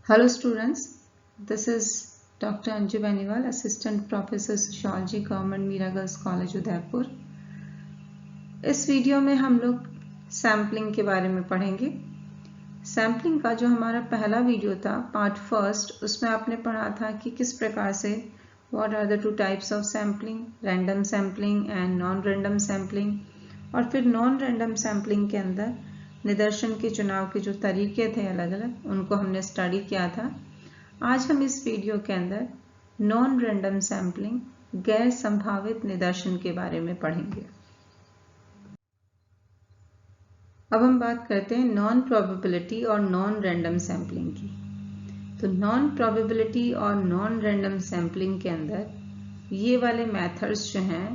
Hello students, this is Dr. Anju Beniwal, Assistant Professor Sociology, Government Mira Girls College Udaipur. इस video में हम लोग sampling के बारे में पढ़ेंगे। सैम्पलिंग का जो हमारा पहला वीडियो था, पार्ट फर्स्ट, उसमें आपने पढ़ा था कि किस प्रकार से what are the two types of sampling, random sampling and non random sampling, और फिर नॉन रैंडम सैम्पलिंग के अंदर निदर्शन के चुनाव के जो तरीके थे अलग अलग, उनको हमने स्टडी किया था। आज हम इस वीडियो के अंदर नॉन रैंडम सैम्पलिंग, गैर संभावित निदर्शन के बारे में पढ़ेंगे। अब हम बात करते हैं नॉन प्रोबेबिलिटी और नॉन रैंडम सैम्पलिंग की। तो नॉन प्रोबेबिलिटी और नॉन रैंडम सैम्पलिंग के अंदर ये वाले मेथड्स जो हैं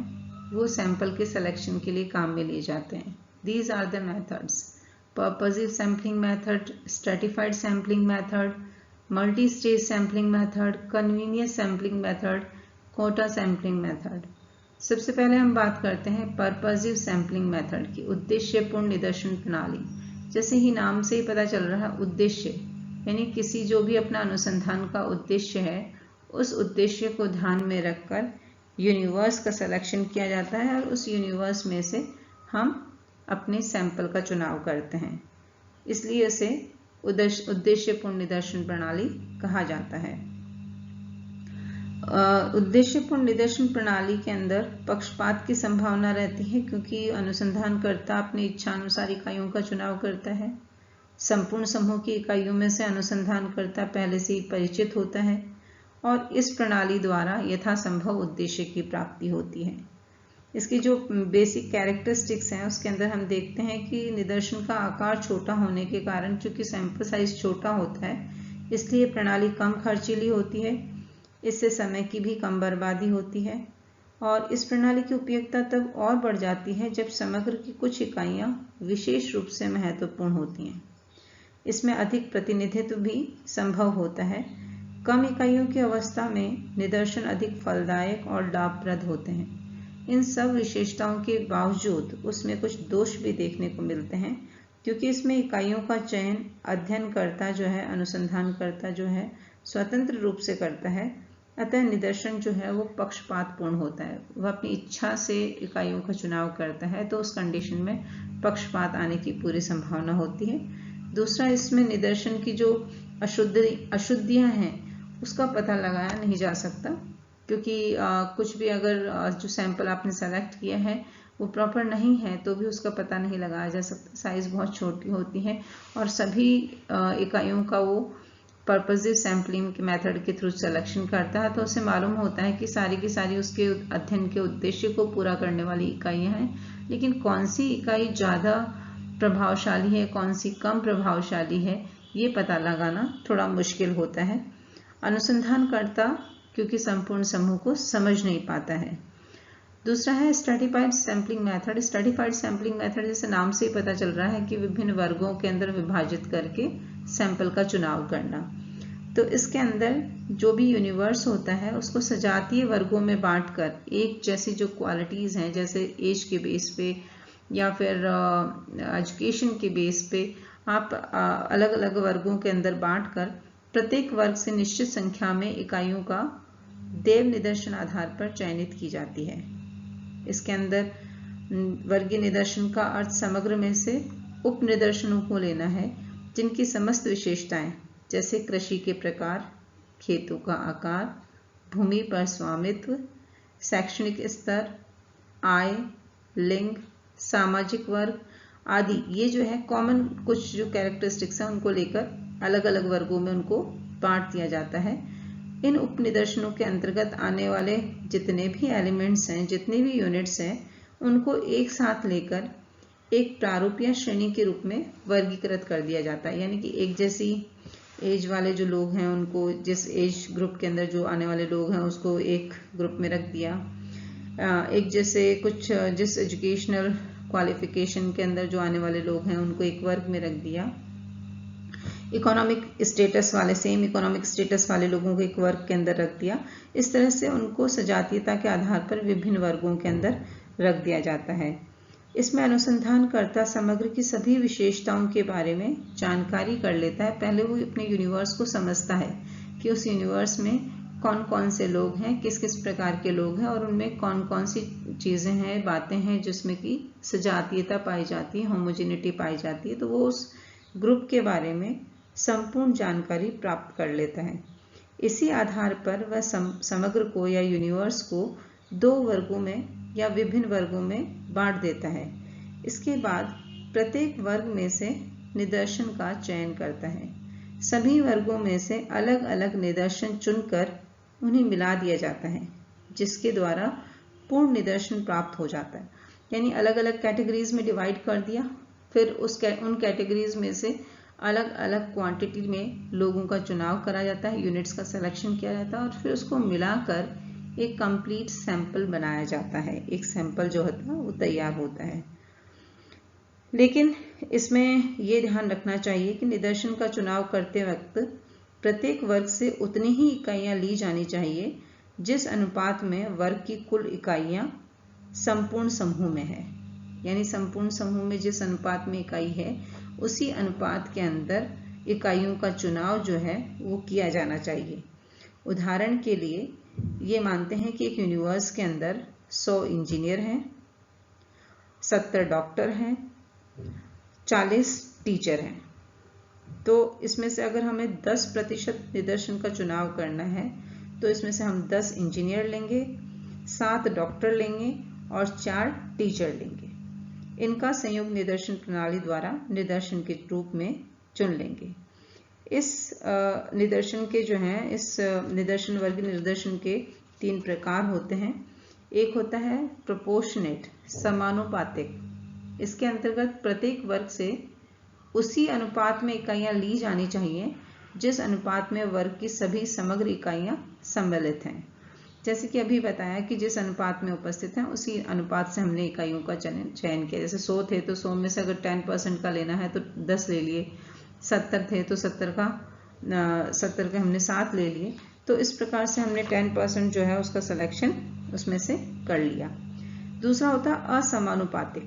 वो सैंपल के सिलेक्शन के लिए काम में लिए जाते हैं। These are the methods: purposive sampling method, stratified sampling method, multi-stage sampling method, convenience sampling method, quota sampling method। सबसे पहले हम बात करते हैं purposive sampling method की, उद्देश्यपूर्ण निदर्शन प्रणाली। जैसे ही नाम से ही पता चल रहा है, उद्देश्य यानी किसी जो भी अपना अनुसंधान का उद्देश्य है, उस उद्देश्य को ध्यान में रखकर यूनिवर्स का सिलेक्शन किया जाता है और उस यूनिवर्स में से हम अपने सैंपल का चुनाव करते हैं। इसलिए इसे उद्देश्यपूर्ण निदर्शन प्रणाली कहा जाता है। उद्देश्यपूर्ण निदर्शन प्रणाली के अंदर पक्षपात की संभावना रहती है, क्योंकि अनुसंधानकर्ता अपनी इच्छानुसार इकाइयों का चुनाव करता है। संपूर्ण समूह की इकाइयों में से अनुसंधानकर्ता पहले से ही परिचित होता है और इस प्रणाली द्वारा यथासंभव उद्देश्य की प्राप्ति होती है। इसकी जो बेसिक कैरेक्टरिस्टिक्स हैं उसके अंदर हम देखते हैं कि निदर्शन का आकार छोटा होने के कारण, चूंकि सैंपल साइज छोटा होता है, इसलिए प्रणाली कम खर्चीली होती है। इससे समय की भी कम बर्बादी होती है और इस प्रणाली की उपयोगिता तब और बढ़ जाती है जब समग्र की कुछ इकाइयां विशेष रूप से महत्वपूर्ण होती हैं। इसमें अधिक प्रतिनिधित्व भी संभव होता है। कम इकाइयों की अवस्था में निदर्शन अधिक फलदायक और लाभप्रद होते हैं। इन सब विशेषताओं के बावजूद उसमें कुछ दोष भी देखने को मिलते हैं, क्योंकि इसमें इकाइयों का चयन अध्ययनकर्ता जो है, अनुसंधानकर्ता जो है, स्वतंत्र रूप से करता है। अतः निदर्शन जो है वो पक्षपातपूर्ण होता है। वह अपनी इच्छा से इकाइयों का चुनाव करता है, तो उस कंडीशन में पक्षपात आने की पूरी संभावना होती है। दूसरा, इसमें निदर्शन की जो अशुद्धियां हैं उसका पता लगाया नहीं जा सकता, क्योंकि कुछ भी अगर जो सैंपल आपने सेलेक्ट किया है वो प्रॉपर नहीं है तो भी उसका पता नहीं लगाया जा सकता। साइज बहुत छोटी होती है और सभी इकाइयों का वो पर्पसिव सैम्पलिंग के मेथड के थ्रू सिलेक्शन करता है, तो उसे मालूम होता है कि सारी की सारी उसके अध्ययन के उद्देश्य को पूरा करने वाली इकाइयाँ हैं, लेकिन कौन सी इकाई ज़्यादा प्रभावशाली है, कौन सी कम प्रभावशाली है, ये पता लगाना थोड़ा मुश्किल होता है। अनुसंधानकर्ता क्योंकि संपूर्ण समूह को समझ नहीं पाता है। दूसरा है stratified sampling method. Stratified sampling method जैसे नाम से ही पता चल रहा है कि विभिन्न वर्गों के अंदर विभाजित करके सैंपल का चुनाव करना। तो इसके अंदर जो भी यूनिवर्स होता है उसको सजातीय वर्गों में बांटकर एक जैसी जो क्वालिटीज़ हैं, जैसे एज के बेस पे या फिर एजुकेशन के बेस पे, आप अलग अलग वर्गों के अंदर बांटकर प्रत्येक वर्ग से निश्चित संख्या में इकाइयों का देव निदर्शन आधार पर चयनित की जाती है। इसके अंदर वर्गीय निदर्शन का अर्थ समग्र में से उप निदर्शनों को लेना है, जिनकी समस्त विशेषताएं जैसे कृषि के प्रकार, खेतों का आकार, भूमि पर स्वामित्व, शैक्षणिक स्तर, आय, लिंग, सामाजिक वर्ग आदि, ये जो है कॉमन कुछ जो कैरेक्टरिस्टिक्स हैं उनको लेकर अलग अलग वर्गों में उनको बांट दिया जाता है। इन उपनिदर्शनों के अंतर्गत आने वाले जितने भी एलिमेंट्स हैं, जितने भी यूनिट्स हैं, उनको एक साथ लेकर एक प्रारूप या श्रेणी के रूप में वर्गीकृत कर दिया जाता है। यानी कि एक जैसी एज वाले जो लोग हैं उनको, जिस एज ग्रुप के अंदर जो आने वाले लोग हैं उसको एक ग्रुप में रख दिया। एक जैसे कुछ जिस एजुकेशनल क्वालिफिकेशन के अंदर जो आने वाले लोग हैं उनको एक वर्ग में रख दिया। इकोनॉमिक स्टेटस वाले, सेम इकोनॉमिक स्टेटस वाले लोगों को एक वर्ग के अंदर रख दिया। इस तरह से उनको सजातीयता के आधार पर विभिन्न वर्गों के अंदर रख दिया जाता है। इसमें अनुसंधानकर्ता समग्र की सभी विशेषताओं के बारे में जानकारी कर लेता है। पहले वो अपने यूनिवर्स को समझता है कि उस यूनिवर्स में कौन कौन से लोग हैं, किस किस प्रकार के लोग हैं और उनमें कौन कौन सी चीज़ें हैं, बातें हैं जिसमें कि सजातीयता पाई जाती है, होमोजेनिटी पाई जाती है। तो वो उस ग्रुप के बारे में संपूर्ण जानकारी प्राप्त कर लेता है। इसी आधार पर वह समग्र को या यूनिवर्स को दो वर्गों में या विभिन्न वर्गों में बांट देता है। इसके बाद प्रत्येक वर्ग में से निदर्शन का चयन करता है। सभी वर्गों में से अलग अलग निदर्शन चुनकर उन्हें मिला दिया जाता है, जिसके द्वारा पूर्ण निदर्शन प्राप्त हो जाता है। यानी अलग अलग कैटेगरीज में डिवाइड कर दिया, फिर उन कैटेगरीज में से अलग अलग क्वांटिटी में लोगों का चुनाव करा जाता है, यूनिट्स का सिलेक्शन किया जाता है और फिर उसको मिलाकर एक कंप्लीट सैंपल बनाया जाता है। एक सैंपल जो होता है वो तैयार होता है। लेकिन इसमें ये ध्यान रखना चाहिए कि निदर्शन का चुनाव करते वक्त प्रत्येक वर्ग से उतनी ही इकाइयां ली जानी चाहिए जिस अनुपात में वर्ग की कुल इकाइयां संपूर्ण समूह में है। यानी संपूर्ण समूह में जिस अनुपात में इकाई है उसी अनुपात के अंदर इकाइयों का चुनाव जो है वो किया जाना चाहिए। उदाहरण के लिए ये मानते हैं कि एक यूनिवर्स के अंदर 100 इंजीनियर हैं, 70 डॉक्टर हैं, 40 टीचर हैं। तो इसमें से अगर हमें 10% निदर्शन का चुनाव करना है तो इसमें से हम 10 इंजीनियर लेंगे, 7 डॉक्टर लेंगे और 4 टीचर लेंगे। इनका संयुक्त निदर्शन प्रणाली द्वारा निदर्शन के रूप में चुन लेंगे। इस निदर्शन के जो हैं, इस निदर्शन वर्ग निदर्शन के 3 प्रकार होते हैं। एक होता है प्रोपोर्शनेट, समानुपातिक। इसके अंतर्गत प्रत्येक वर्ग से उसी अनुपात में इकाइयां ली जानी चाहिए जिस अनुपात में वर्ग की सभी समग्र इकाइयां सम्मिलित हैं। जैसे कि अभी बताया कि जिस अनुपात में उपस्थित हैं उसी अनुपात से हमने इकाइयों का चयन किया। जैसे 100 थे तो 100 में से अगर 10% का लेना है तो 10 ले लिए, 70 थे तो 70 के हमने 7 ले लिए। तो इस प्रकार से हमने 10% जो है उसका सिलेक्शन उसमें से कर लिया। दूसरा होता है असमानुपातिक।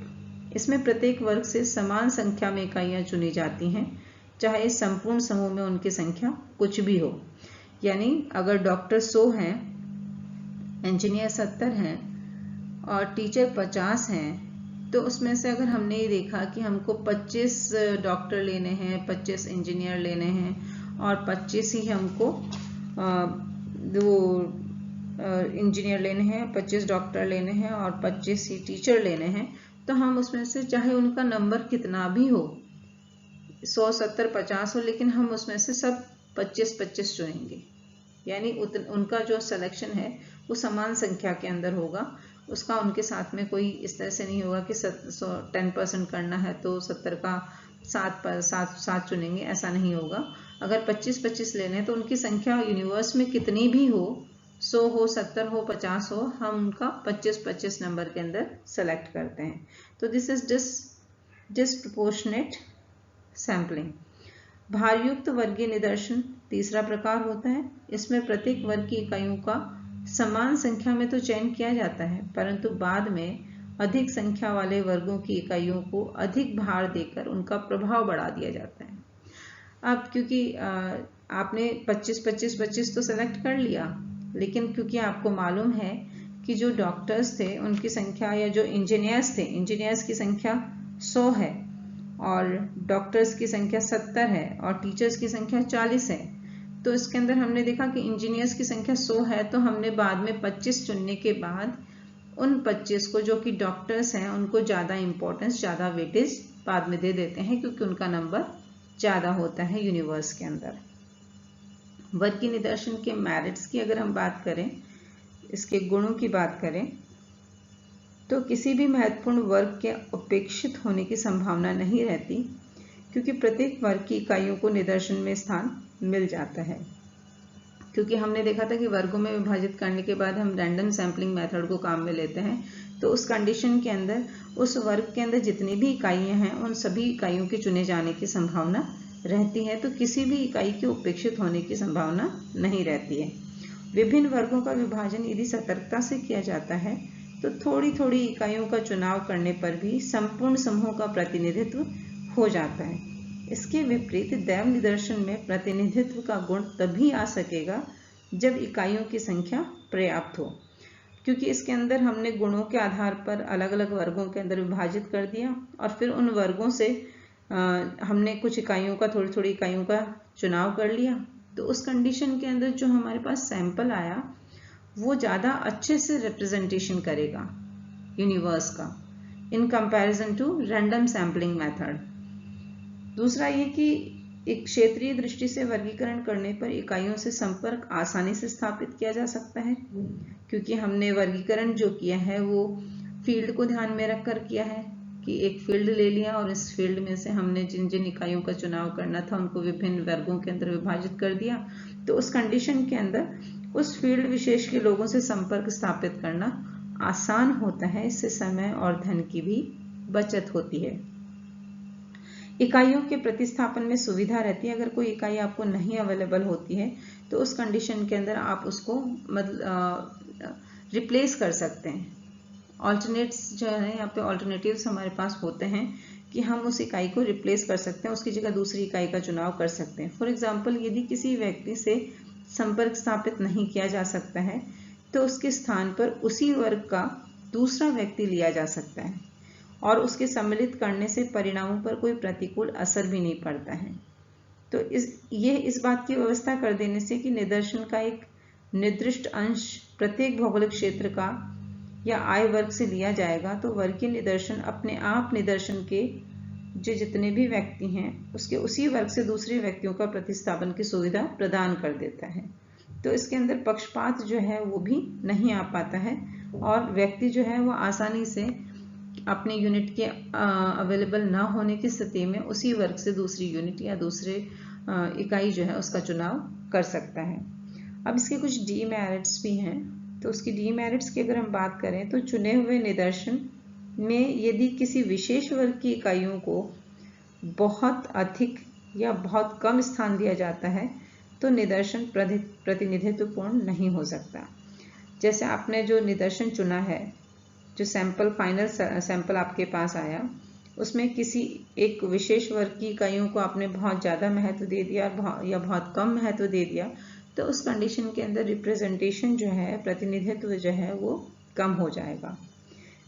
इसमें प्रत्येक वर्ग से समान संख्या में इकाइयां चुनी जाती हैं, चाहे इस संपूर्ण समूह में उनकी संख्या कुछ भी हो। यानी अगर डॉक्टर 100 हैं, इंजीनियर 70 हैं और टीचर 50 हैं, तो उसमें से अगर हमने ये देखा कि हमको 25 डॉक्टर लेने हैं, 25 इंजीनियर लेने हैं और 25 ही हमको इंजीनियर लेने हैं, 25 डॉक्टर लेने हैं और 25 ही टीचर लेने हैं, तो हम उसमें से चाहे उनका नंबर कितना भी हो, 100, 70, 50 हो, लेकिन हम उसमें से सब 25-25 चुनेंगे। यानी उनका जो सिलेक्शन है वो समान संख्या के अंदर होगा। उसका उनके साथ में कोई इस तरह से नहीं होगा कि 10% करना है तो 70 का 7 चुनेंगे, ऐसा नहीं होगा। अगर 25-25 लेने हैं तो उनकी संख्या यूनिवर्स में कितनी भी हो, 100 हो, 70 हो, 50 हो, हम उनका 25-25 नंबर के अंदर सेलेक्ट करते हैं। तो दिस इज डिस्प्रपोर्शनेट सैम्पलिंग। भारयुक्त वर्गीय निदर्शन तीसरा प्रकार होता है। इसमें प्रत्येक वर्ग की इकाइयों का समान संख्या में तो चयन किया जाता है, परंतु बाद में अधिक संख्या वाले वर्गों की इकाइयों को अधिक भार देकर उनका प्रभाव बढ़ा दिया जाता है। अब क्योंकि आपने 25-25 तो सेलेक्ट कर लिया, लेकिन क्योंकि आपको मालूम है कि जो डॉक्टर्स थे उनकी संख्या, या जो इंजीनियर्स थे, इंजीनियर्स की संख्या 100 है और डॉक्टर्स की संख्या 70 है और टीचर्स की संख्या 40 है, तो इसके अंदर हमने देखा कि इंजीनियर्स की संख्या 100 है, तो हमने बाद में 25 चुनने के बाद उन 25 को, जो कि डॉक्टर्स हैं, उनको ज़्यादा इंपॉर्टेंस, ज़्यादा वेटेज बाद में दे देते हैं, क्योंकि उनका नंबर ज़्यादा होता है यूनिवर्स के अंदर। वर्गीय निदर्शन के मेरिट्स की अगर हम बात करें, इसके गुणों की बात करें, तो किसी भी महत्वपूर्ण वर्ग के उपेक्षित होने की संभावना नहीं रहती, क्योंकि प्रत्येक वर्ग की इकाइयों को निदर्शन में स्थान मिल जाता है। क्योंकि हमने देखा था कि वर्गों में विभाजित करने के बाद हम रैंडम सैम्पलिंग मेथड को काम में लेते हैं, तो उस कंडीशन के अंदर उस वर्ग के अंदर जितनी भी इकाइयां हैं उन सभी इकाइयों के चुने जाने की संभावना रहती है, तो किसी भी इकाई के उपेक्षित होने की संभावना नहीं रहती है। विभिन्न वर्गों का विभाजन यदि सतर्कता से किया जाता है तो थोड़ी थोड़ी इकाइयों का चुनाव करने पर भी संपूर्ण समूह का प्रतिनिधित्व हो जाता है। इसके विपरीत दैव निदर्शन में प्रतिनिधित्व का गुण तभी आ सकेगा जब इकाइयों की संख्या पर्याप्त हो, क्योंकि इसके अंदर हमने गुणों के आधार पर अलग अलग वर्गों के अंदर विभाजित कर दिया और फिर उन वर्गों से हमने कुछ इकाइयों का थोड़ी थोड़ी इकाइयों का चुनाव कर लिया। तो उस कंडीशन के अंदर जो हमारे पास सैंपल आया वो ज़्यादा अच्छे से रिप्रेजेंटेशन करेगा यूनिवर्स का in comparison to random sampling method. दूसरा ये कि एक क्षेत्रीय दृष्टि से वर्गीकरण करने पर इकाइयों से संपर्क आसानी से स्थापित किया जा सकता है, क्योंकि हमने वर्गीकरण जो किया है वो फील्ड को ध्यान में रखकर किया है कि एक फील्ड ले लिया और इस फील्ड में से हमने जिन जिन इकाइयों का चुनाव करना था उनको विभिन्न वर्गों के अंदर विभाजित कर दिया। तो उस कंडीशन के अंदर उस फील्ड विशेष के लोगों से संपर्क स्थापित करना आसान होता है। इससे समय और धन की भी बचत होती है। इकाइयों के प्रतिस्थापन में सुविधा रहती है। अगर कोई इकाई आपको नहीं अवेलेबल होती है तो उस कंडीशन के अंदर आप उसको रिप्लेस कर सकते हैं। ऑल्टरनेट्स जो है यहाँ पे ऑल्टरनेटिव्स हमारे पास होते हैं कि हम उस इकाई को रिप्लेस कर सकते हैं, उसकी जगह दूसरी इकाई का चुनाव कर सकते हैं। फॉर एग्जाम्पल, यदि किसी व्यक्ति से संपर्क स्थापित नहीं किया जा सकता है तो उसके स्थान पर उसी वर्ग का दूसरा व्यक्ति लिया जा सकता है और उसके सम्मिलित करने से परिणामों पर कोई प्रतिकूल असर भी नहीं पड़ता है। तो इस बात की व्यवस्था कर देने से कि निदर्शन का एक निर्दिष्ट अंश प्रत्येक भौगोलिक क्षेत्र का या आय वर्ग से लिया जाएगा, तो वर्गीय निदर्शन अपने आप निदर्शन के जो जितने भी व्यक्ति हैं उसके उसी वर्ग से दूसरे व्यक्तियों का प्रतिस्थापन की सुविधा प्रदान कर देता है। तो इसके अंदर पक्षपात जो है वो भी नहीं आ पाता है और व्यक्ति जो है वो आसानी से अपने यूनिट के अवेलेबल ना होने की स्थिति में उसी वर्ग से दूसरी यूनिट या दूसरे इकाई जो है उसका चुनाव कर सकता है। अब इसके कुछ डीमेरिट्स भी हैं। तो उसकी डीमेरिट्स की अगर हम बात करें तो चुने हुए निदर्शन में यदि किसी विशेष वर्ग की इकाइयों को बहुत अधिक या बहुत कम स्थान दिया जाता है तो निदर्शन प्रतिनिधित्वपूर्ण नहीं हो सकता। जैसे आपने जो निदर्शन चुना है, जो सैंपल फाइनल सैंपल आपके पास आया, उसमें किसी एक विशेष वर्ग की इकाइयों को आपने बहुत ज़्यादा महत्व दे दिया या बहुत कम महत्व दे दिया, तो उस कंडीशन के अंदर रिप्रेजेंटेशन जो है, प्रतिनिधित्व जो है वो कम हो जाएगा।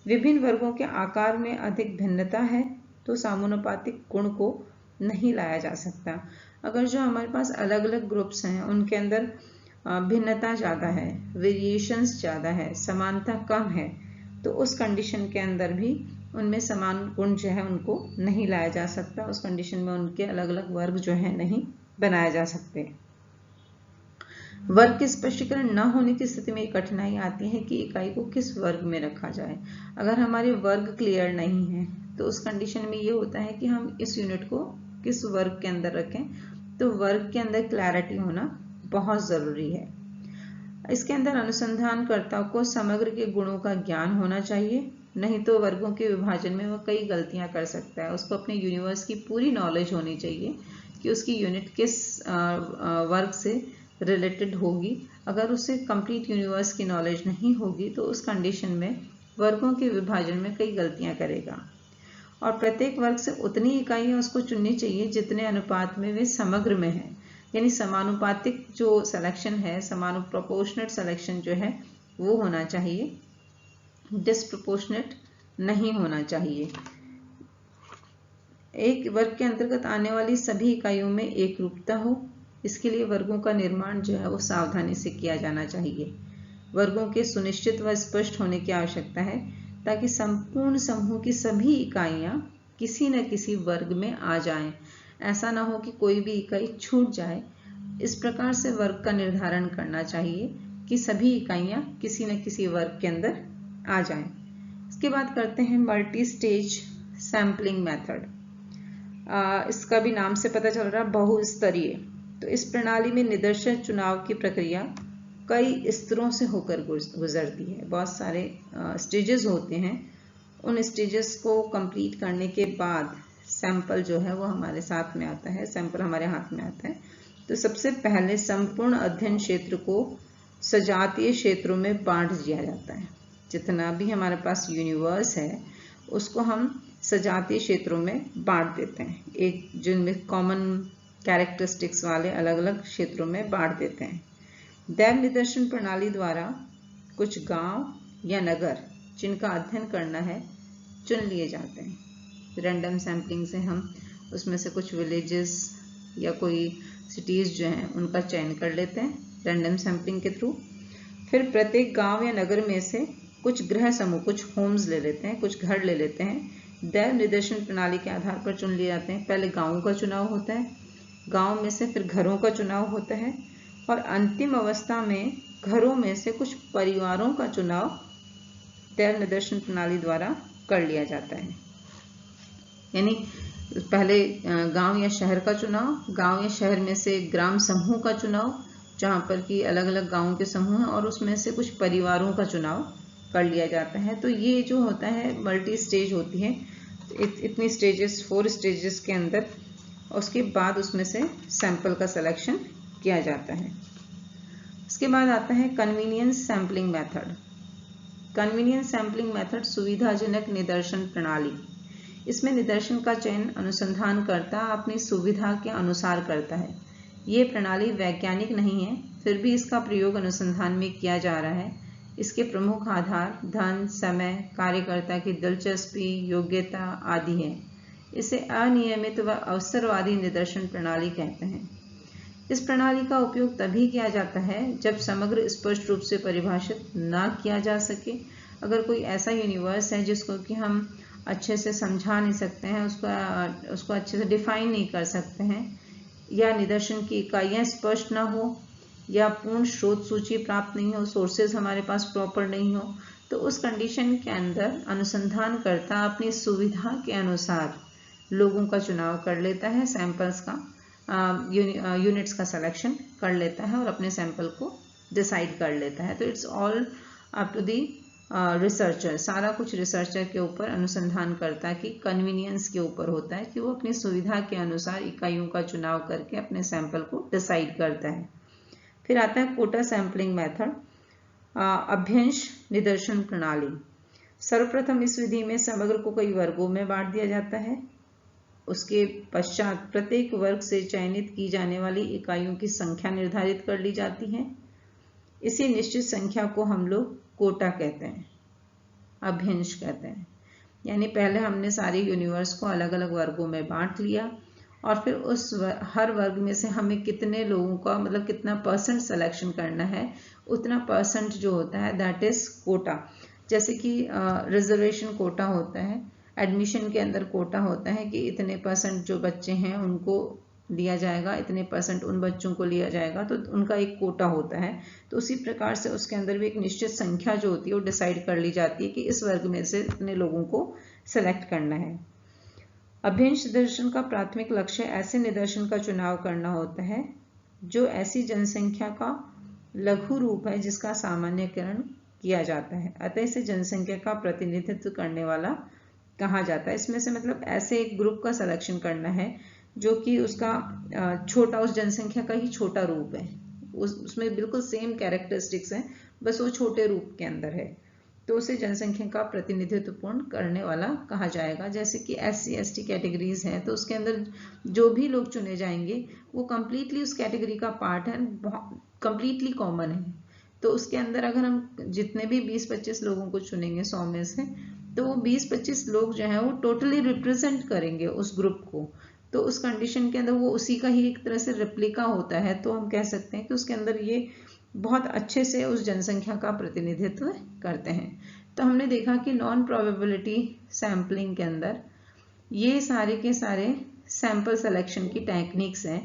विभिन्न वर्गों के आकार में अधिक भिन्नता है तो समानुपातिक गुण को नहीं लाया जा सकता। अगर जो हमारे पास अलग अलग ग्रुप्स हैं उनके अंदर भिन्नता ज़्यादा है, वेरिएशंस ज़्यादा है, समानता कम है, तो उस कंडीशन के अंदर भी उनमें समान गुण जो है उनको नहीं लाया जा सकता। उस कंडीशन में उनके अलग अलग वर्ग जो है नहीं बनाए जा सकते। वर्ग के स्पष्टीकरण न होने की स्थिति में कठिनाई आती है कि इकाई को किस वर्ग में रखा जाए। अगर हमारे वर्ग क्लियर नहीं है तो उस कंडीशन में ये होता है कि हम इस यूनिट को किस वर्ग के अंदर रखें। तो वर्ग के अंदर क्लैरिटी होना बहुत ज़रूरी है। इसके अंदर अनुसंधानकर्ता को समग्र के गुणों का ज्ञान होना चाहिए, नहीं तो वर्गों के विभाजन में वो कई गलतियां कर सकता है। उसको अपने यूनिवर्स की पूरी नॉलेज होनी चाहिए कि उसकी यूनिट किस वर्ग से रिलेटेड होगी। अगर उसे कंप्लीट यूनिवर्स की नॉलेज नहीं होगी तो उस कंडीशन में वर्गों के विभाजन में कई गलतियां करेगा। और प्रत्येक वर्ग से उतनी इकाइयां उसको चुननी चाहिए जितने अनुपात में वे समग्र में है, यानी समानुपातिक जो सिलेक्शन है, समानुप्रोपोर्शनेट सिलेक्शन जो है वो होना चाहिए, डिस्प्रोपोर्शनेट नहीं होना चाहिए। एक वर्ग के अंतर्गत आने वाली सभी इकाइयों में एक रूपता हो, इसके लिए वर्गों का निर्माण जो है वो सावधानी से किया जाना चाहिए। वर्गों के सुनिश्चित व स्पष्ट होने की आवश्यकता है ताकि संपूर्ण समूह की सभी इकाइयां किसी न किसी वर्ग में आ जाएं। ऐसा ना हो कि कोई भी इकाई छूट जाए। इस प्रकार से वर्ग का निर्धारण करना चाहिए कि सभी इकाइयां किसी न किसी वर्ग के अंदर आ जाएं। इसके बाद करते हैं मल्टी स्टेज सैम्पलिंग मेथड। इसका भी नाम से पता चल रहा है बहुस्तरीय। तो इस प्रणाली में निदर्शन चुनाव की प्रक्रिया कई स्तरों से होकर गुजरती है। बहुत सारे स्टेजेस होते हैं। उन स्टेजेस को कंप्लीट करने के बाद सैंपल जो है वो हमारे साथ में आता है, सैंपल हमारे हाथ में आता है। तो सबसे पहले संपूर्ण अध्ययन क्षेत्र को सजातीय क्षेत्रों में बांट दिया जाता है। जितना भी हमारे पास यूनिवर्स है उसको हम सजातीय क्षेत्रों में बांट देते हैं, एक जिनमें कॉमन कैरेक्टरिस्टिक्स वाले अलग अलग क्षेत्रों में बांट देते हैं। दैव निदर्शन प्रणाली द्वारा कुछ गांव या नगर जिनका अध्ययन करना है चुन लिए जाते हैं। रैंडम सैम्पलिंग से हम उसमें से कुछ विलेजेस या कोई सिटीज़ जो हैं उनका चयन कर लेते हैं रैंडम सैम्पलिंग के थ्रू। फिर प्रत्येक गांव या नगर में से कुछ गृह समूह, कुछ होम्स ले लेते हैं, कुछ घर ले लेते हैं। दैव निदर्शन प्रणाली के आधार पर चुन लिए जाते हैं। पहले गाँवों का चुनाव होता है, गाँव में से फिर घरों का चुनाव होता है और अंतिम अवस्था में घरों में से कुछ परिवारों का चुनाव दैव निदर्शन प्रणाली द्वारा कर लिया जाता है। यानी पहले गांव या शहर का चुनाव, गांव या शहर में से ग्राम समूह का चुनाव जहाँ पर कि अलग अलग गांवों के समूह हैं और उसमें से कुछ परिवारों का चुनाव कर लिया जाता है। तो ये जो होता है मल्टी स्टेज होती है, इतनी स्टेजेस, 4 स्टेजेस के अंदर, उसके बाद उसमें से सैंपल का सिलेक्शन किया जाता है। इसके बाद आता है convenience sampling method. Convenience sampling method सुविधाजनक निदर्शन प्रणाली। इसमें निदर्शन का चयन अनुसंधानकर्ता अपनी सुविधा के अनुसार करता है। ये प्रणाली वैज्ञानिक नहीं है, फिर भी इसका प्रयोग अनुसंधान में किया जा रहा है। इसके प्रमुख आधार धन, समय, कार्यकर्ता की दिलचस्पी, योग्यता आदि है। इसे अनियमित व अवसरवादी निदर्शन प्रणाली कहते हैं। इस प्रणाली का उपयोग तभी किया जाता है जब समग्र स्पष्ट रूप से परिभाषित ना किया जा सके। अगर कोई ऐसा यूनिवर्स है जिसको कि हम अच्छे से समझा नहीं सकते हैं, उसको अच्छे से डिफाइन नहीं कर सकते हैं, या निदर्शन की इकाइयाँ स्पष्ट ना हो, या पूर्ण स्रोत सूची प्राप्त नहीं हो, सोर्सेज हमारे पास प्रॉपर नहीं हो, तो उस कंडीशन के अंदर अनुसंधानकर्ता अपनी सुविधा के अनुसार लोगों का चुनाव कर लेता है, सैंपल्स का यूनिट्स का सिलेक्शन कर लेता है और अपने सैंपल को डिसाइड कर लेता है। तो it's all up to the researcher, सारा कुछ रिसर्चर के ऊपर, अनुसंधानकर्ता की कन्वीनियंस के ऊपर होता है कि वो अपनी सुविधा के अनुसार इकाइयों का चुनाव करके अपने सैंपल को डिसाइड करता है। फिर आता है कोटा सैम्पलिंग मेथड, अभ्यंश निदर्शन प्रणाली। सर्वप्रथम इस विधि में समग्र को कई वर्गों में बांट दिया जाता है। उसके पश्चात प्रत्येक वर्ग से चयनित की जाने वाली इकाइयों की संख्या निर्धारित कर ली जाती है। इसी निश्चित संख्या को हम लोग कोटा कहते हैं, अभ्यंश कहते हैं। यानी पहले हमने सारे यूनिवर्स को अलग अलग वर्गों में बांट लिया और फिर हर वर्ग में से हमें कितने लोगों का, मतलब कितना परसेंट सिलेक्शन करना है, उतना परसेंट जो होता है दैट इज कोटा। जैसे कि रिजर्वेशन कोटा होता है, एडमिशन के अंदर कोटा होता है कि इतने परसेंट जो बच्चे हैं उनको लिया जाएगा, इतने परसेंट उन बच्चों को लिया जाएगा, तो उनका एक कोटा होता है। तो उसी प्रकार से उसके अंदर भी एक निश्चित संख्या जो होती है वो डिसाइड कर ली जाती है कि इस वर्ग में से इतने लोगों को सेलेक्ट करना है। अभ्यंश निदर्शन का प्राथमिक लक्ष्य ऐसे निदर्शन का चुनाव करना होता है जो ऐसी जनसंख्या का लघु रूप है जिसका सामान्यकरण किया जाता है, अतः इसे जनसंख्या का प्रतिनिधित्व करने वाला कहा जाता है। इसमें से मतलब ऐसे एक ग्रुप का सिलेक्शन करना है जो कि उसका छोटा, उस जनसंख्या का ही छोटा रूप है, उसमें बिल्कुल सेम कैरेक्टरिस्टिक्स हैं, बस वो छोटे रूप के अंदर है, तो उसे जनसंख्या का प्रतिनिधित्व पूर्ण करने वाला कहा जाएगा। जैसे कि SC ST कैटेगरीज हैं, तो उसके अंदर जो भी लोग चुने जाएंगे वो कंप्लीटली उस कैटेगरी का पार्ट है, कंप्लीटली कॉमन है। तो उसके अंदर अगर हम जितने भी 20-25 लोगों को चुनेंगे 100 में से, तो वो 20-25 लोग जो हैं वो टोटली रिप्रेजेंट करेंगे उस ग्रुप को। तो उस कंडीशन के अंदर वो उसी का ही एक तरह से रेप्लिका होता है, तो हम कह सकते हैं कि उसके अंदर ये बहुत अच्छे से उस जनसंख्या का प्रतिनिधित्व करते हैं। तो हमने देखा कि नॉन प्रोबेबिलिटी सैम्पलिंग के अंदर ये सारे के सारे सैंपल सिलेक्शन की टेक्निक्स हैं,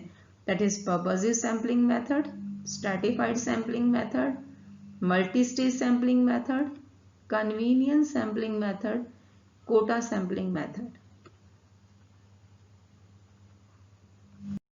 that is purposive sampling method, stratified sampling method, multi stage sampling method, convenience sampling method, quota sampling method.